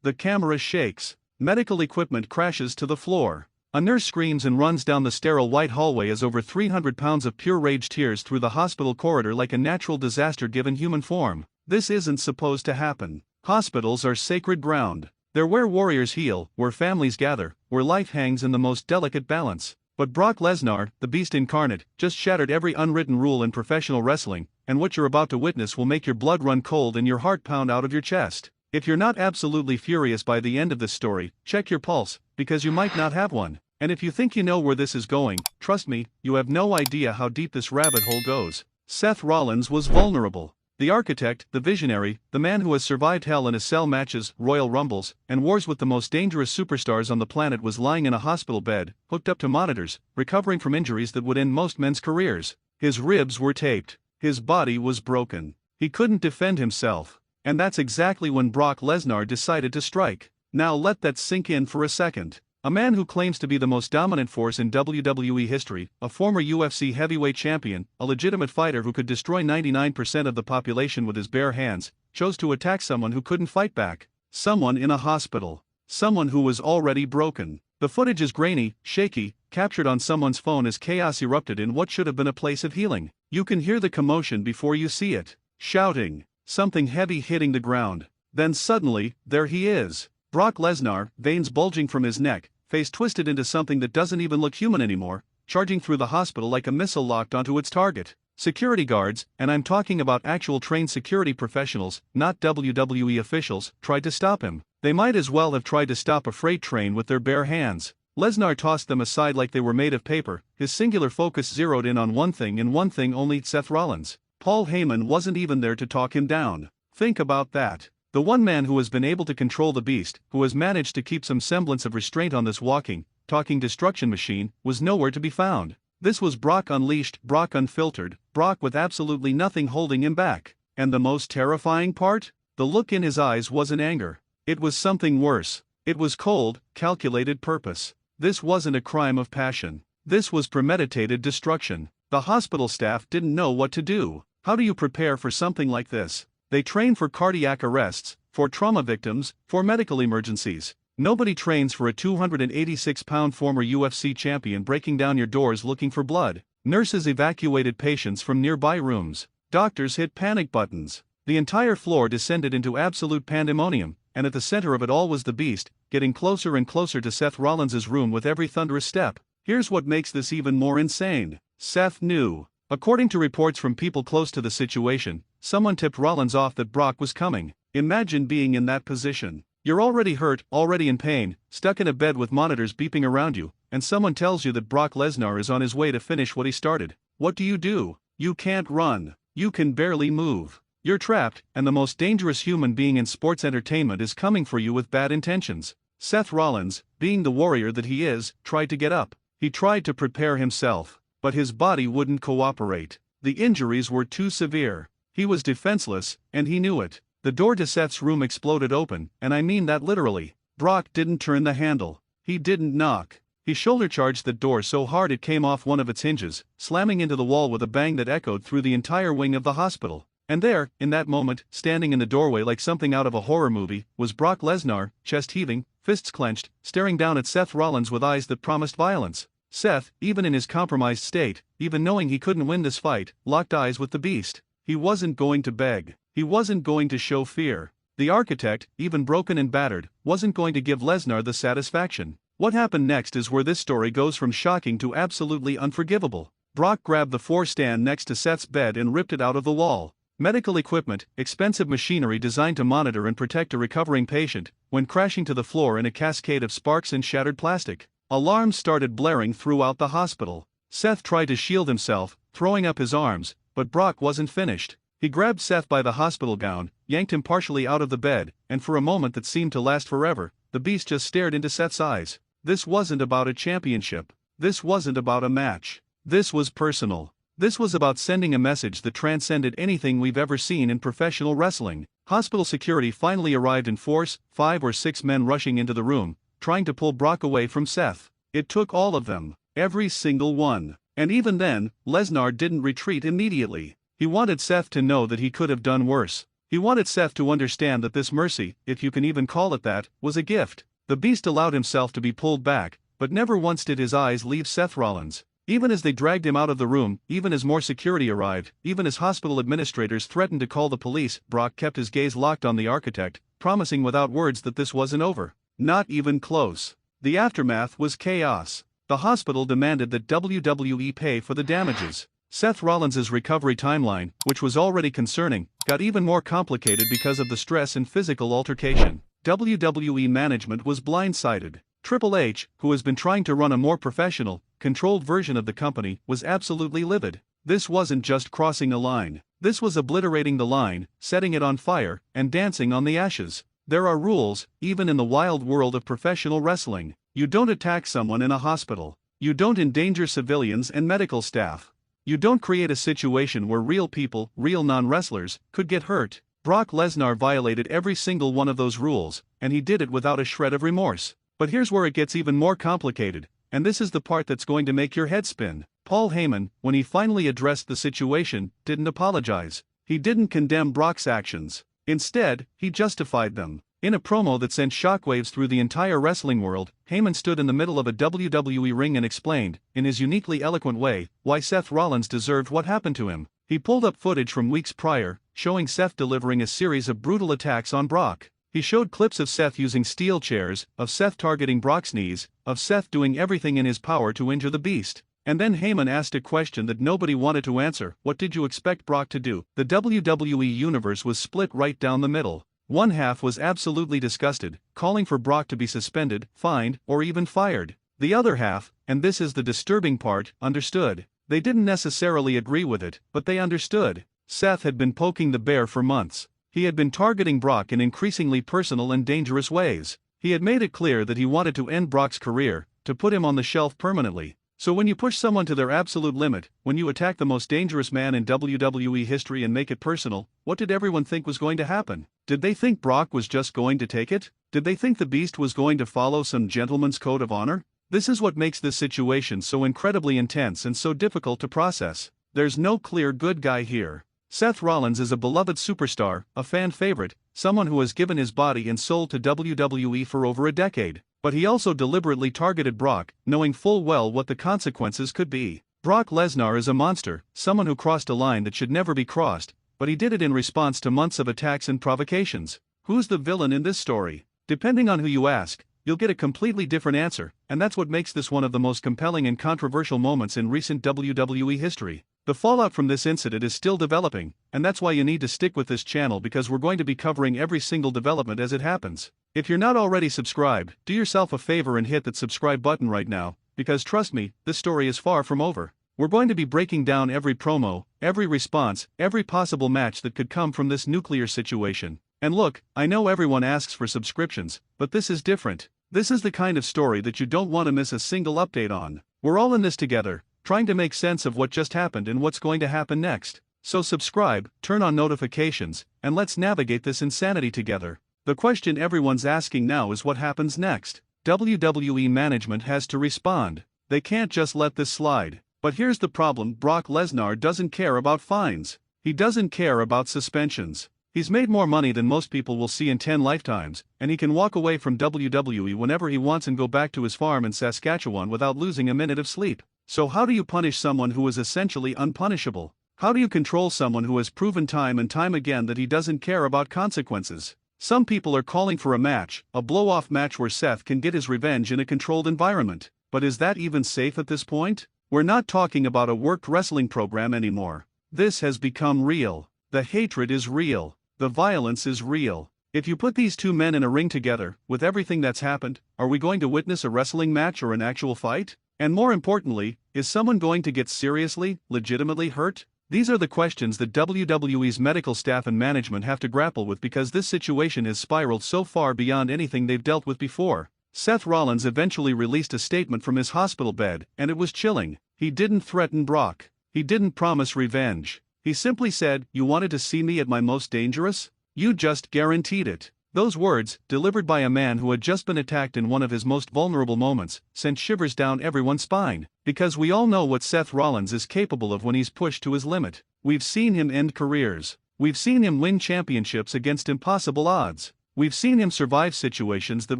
The camera shakes. Medical equipment crashes to the floor. A nurse screams and runs down the sterile white hallway as over 300 pounds of pure rage tears through the hospital corridor like a natural disaster given human form. This isn't supposed to happen. Hospitals are sacred ground. They're where warriors heal, where families gather, where life hangs in the most delicate balance. But Brock Lesnar, the beast incarnate, just shattered every unwritten rule in professional wrestling, and what you're about to witness will make your blood run cold and your heart pound out of your chest. If you're not absolutely furious by the end of this story, check your pulse, because you might not have one. And if you think you know where this is going, trust me, you have no idea how deep this rabbit hole goes. Seth Rollins was vulnerable. The architect, the visionary, the man who has survived hell in a cell matches, Royal Rumbles, and wars with the most dangerous superstars on the planet was lying in a hospital bed, hooked up to monitors, recovering from injuries that would end most men's careers. His ribs were taped. His body was broken. He couldn't defend himself. And that's exactly when Brock Lesnar decided to strike. Now let that sink in for a second. A man who claims to be the most dominant force in WWE history, a former UFC heavyweight champion, a legitimate fighter who could destroy 99% of the population with his bare hands, chose to attack someone who couldn't fight back. Someone in a hospital. Someone who was already broken. The footage is grainy, shaky, captured on someone's phone as chaos erupted in what should have been a place of healing. You can hear the commotion before you see it. Shouting. Something heavy hitting the ground. Then suddenly, there he is. Brock Lesnar, veins bulging from his neck, face twisted into something that doesn't even look human anymore, charging through the hospital like a missile locked onto its target. Security guards, and I'm talking about actual trained security professionals, not WWE officials, tried to stop him. They might as well have tried to stop a freight train with their bare hands. Lesnar tossed them aside like they were made of paper, his singular focus zeroed in on one thing and one thing only: Seth Rollins. Paul Heyman wasn't even there to talk him down. Think about that. The one man who has been able to control the beast, who has managed to keep some semblance of restraint on this walking, talking destruction machine, was nowhere to be found. This was Brock unleashed, Brock unfiltered, Brock with absolutely nothing holding him back. And the most terrifying part? The look in his eyes wasn't anger. It was something worse. It was cold, calculated purpose. This wasn't a crime of passion. This was premeditated destruction. The hospital staff didn't know what to do. How do you prepare for something like this? They train for cardiac arrests, for trauma victims, for medical emergencies. Nobody trains for a 286-pound former UFC champion breaking down your doors looking for blood. Nurses evacuated patients from nearby rooms. Doctors hit panic buttons. The entire floor descended into absolute pandemonium, and at the center of it all was the beast, getting closer and closer to Seth Rollins' room with every thunderous step. Here's what makes this even more insane. Seth knew. According to reports from people close to the situation, someone tipped Rollins off that Brock was coming. Imagine being in that position. You're already hurt, already in pain, stuck in a bed with monitors beeping around you, and someone tells you that Brock Lesnar is on his way to finish what he started. What do? You can't run. You can barely move. You're trapped, and the most dangerous human being in sports entertainment is coming for you with bad intentions. Seth Rollins, being the warrior that he is, tried to get up. He tried to prepare himself. But his body wouldn't cooperate. The injuries were too severe. He was defenseless, and he knew it. The door to Seth's room exploded open, and I mean that literally. Brock didn't turn the handle. He didn't knock. He shoulder-charged the door so hard it came off one of its hinges, slamming into the wall with a bang that echoed through the entire wing of the hospital. And there, in that moment, standing in the doorway like something out of a horror movie, was Brock Lesnar, chest heaving, fists clenched, staring down at Seth Rollins with eyes that promised violence. Seth, even in his compromised state, even knowing he couldn't win this fight, locked eyes with the beast. He wasn't going to beg. He wasn't going to show fear. The architect, even broken and battered, wasn't going to give Lesnar the satisfaction. What happened next is where this story goes from shocking to absolutely unforgivable. Brock grabbed the floor stand next to Seth's bed and ripped it out of the wall. Medical equipment, expensive machinery designed to monitor and protect a recovering patient, went crashing to the floor in a cascade of sparks and shattered plastic. Alarms started blaring throughout the hospital. Seth tried to shield himself, throwing up his arms, but Brock wasn't finished. He grabbed Seth by the hospital gown, yanked him partially out of the bed, and for a moment that seemed to last forever, the beast just stared into Seth's eyes. This wasn't about a championship. This wasn't about a match. This was personal. This was about sending a message that transcended anything we've ever seen in professional wrestling. Hospital security finally arrived in force, 5 or 6 men rushing into the room, trying to pull Brock away from Seth. It took all of them. Every single one. And even then, Lesnar didn't retreat immediately. He wanted Seth to know that he could have done worse. He wanted Seth to understand that this mercy, if you can even call it that, was a gift. The Beast allowed himself to be pulled back, but never once did his eyes leave Seth Rollins. Even as they dragged him out of the room, even as more security arrived, even as hospital administrators threatened to call the police, Brock kept his gaze locked on the architect, promising without words that this wasn't over. Not even close. The aftermath was chaos. The hospital demanded that WWE pay for the damages. Seth Rollins' recovery timeline, which was already concerning, got even more complicated because of the stress and physical altercation. WWE management was blindsided. Triple H, who has been trying to run a more professional, controlled version of the company, was absolutely livid. This wasn't just crossing a line. This was obliterating the line, setting it on fire, and dancing on the ashes. There are rules, even in the wild world of professional wrestling. You don't attack someone in a hospital. You don't endanger civilians and medical staff. You don't create a situation where real people, real non-wrestlers, could get hurt. Brock Lesnar violated every single one of those rules, and he did it without a shred of remorse. But here's where it gets even more complicated, and this is the part that's going to make your head spin. Paul Heyman, when he finally addressed the situation, didn't apologize. He didn't condemn Brock's actions. Instead, he justified them. In a promo that sent shockwaves through the entire wrestling world, Heyman stood in the middle of a WWE ring and explained, in his uniquely eloquent way, why Seth Rollins deserved what happened to him. He pulled up footage from weeks prior, showing Seth delivering a series of brutal attacks on Brock. He showed clips of Seth using steel chairs, of Seth targeting Brock's knees, of Seth doing everything in his power to injure the Beast. And then Heyman asked a question that nobody wanted to answer: what did you expect Brock to do? The WWE universe was split right down the middle. One half was absolutely disgusted, calling for Brock to be suspended, fined, or even fired. The other half, and this is the disturbing part, understood. They didn't necessarily agree with it, but they understood. Seth had been poking the bear for months. He had been targeting Brock in increasingly personal and dangerous ways. He had made it clear that he wanted to end Brock's career, to put him on the shelf permanently. So when you push someone to their absolute limit, when you attack the most dangerous man in WWE history and make it personal, what did everyone think was going to happen? Did they think Brock was just going to take it? Did they think the Beast was going to follow some gentleman's code of honor? This is what makes this situation so incredibly intense and so difficult to process. There's no clear good guy here. Seth Rollins is a beloved superstar, a fan favorite, someone who has given his body and soul to WWE for over a decade. But he also deliberately targeted Brock, knowing full well what the consequences could be. Brock Lesnar is a monster, someone who crossed a line that should never be crossed, but he did it in response to months of attacks and provocations. Who's the villain in this story? Depending on who you ask, you'll get a completely different answer, and that's what makes this one of the most compelling and controversial moments in recent WWE history. The fallout from this incident is still developing, and that's why you need to stick with this channel, because we're going to be covering every single development as it happens. If you're not already subscribed, do yourself a favor and hit that subscribe button right now, because trust me, this story is far from over. We're going to be breaking down every promo, every response, every possible match that could come from this nuclear situation. And look, I know everyone asks for subscriptions, but this is different. This is the kind of story that you don't want to miss a single update on. We're all in this together, trying to make sense of what just happened and what's going to happen next. So subscribe, turn on notifications, and let's navigate this insanity together. The question everyone's asking now is what happens next. WWE management has to respond. They can't just let this slide. But here's the problem: Brock Lesnar doesn't care about fines. He doesn't care about suspensions. He's made more money than most people will see in 10 lifetimes, and he can walk away from WWE whenever he wants and go back to his farm in Saskatchewan without losing a minute of sleep. So how do you punish someone who is essentially unpunishable? How do you control someone who has proven time and time again that he doesn't care about consequences? Some people are calling for a match, a blow-off match where Seth can get his revenge in a controlled environment. But is that even safe at this point? We're not talking about a worked wrestling program anymore. This has become real. The hatred is real. The violence is real. If you put these two men in a ring together, with everything that's happened, are we going to witness a wrestling match or an actual fight? And more importantly, is someone going to get seriously, legitimately hurt? These are the questions that WWE's medical staff and management have to grapple with, because this situation has spiraled so far beyond anything they've dealt with before. Seth Rollins eventually released a statement from his hospital bed, and it was chilling. He didn't threaten Brock. He didn't promise revenge. He simply said, "You wanted to see me at my most dangerous? You just guaranteed it." Those words, delivered by a man who had just been attacked in one of his most vulnerable moments, sent shivers down everyone's spine. Because we all know what Seth Rollins is capable of when he's pushed to his limit. We've seen him end careers. We've seen him win championships against impossible odds. We've seen him survive situations that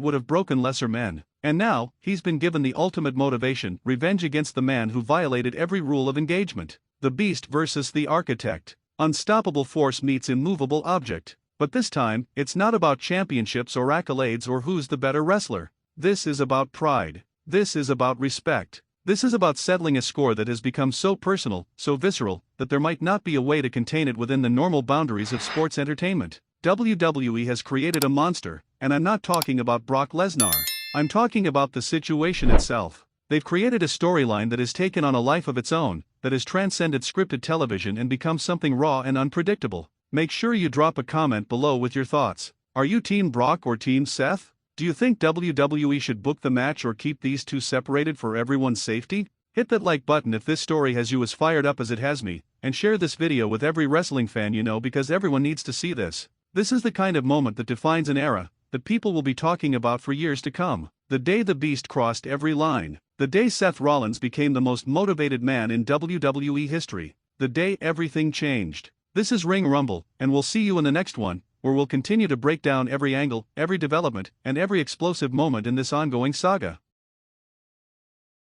would have broken lesser men. And now, he's been given the ultimate motivation, revenge against the man who violated every rule of engagement. The Beast versus the Architect. Unstoppable force meets immovable object. But this time, it's not about championships or accolades or who's the better wrestler. This is about pride. This is about respect. This is about settling a score that has become so personal, so visceral, that there might not be a way to contain it within the normal boundaries of sports entertainment. WWE has created a monster, and I'm not talking about Brock Lesnar. I'm talking about the situation itself. They've created a storyline that has taken on a life of its own, that has transcended scripted television and become something raw and unpredictable. Make sure you drop a comment below with your thoughts. Are you Team Brock or Team Seth? Do you think WWE should book the match or keep these two separated for everyone's safety? Hit that like button if this story has you as fired up as it has me, and share this video with every wrestling fan you know because everyone needs to see this. This is the kind of moment that defines an era that people will be talking about for years to come. The day the Beast crossed every line. The day Seth Rollins became the most motivated man in WWE history. The day everything changed. This is Ring Rumble, and we'll see you in the next one, where we'll continue to break down every angle, every development, and every explosive moment in this ongoing saga.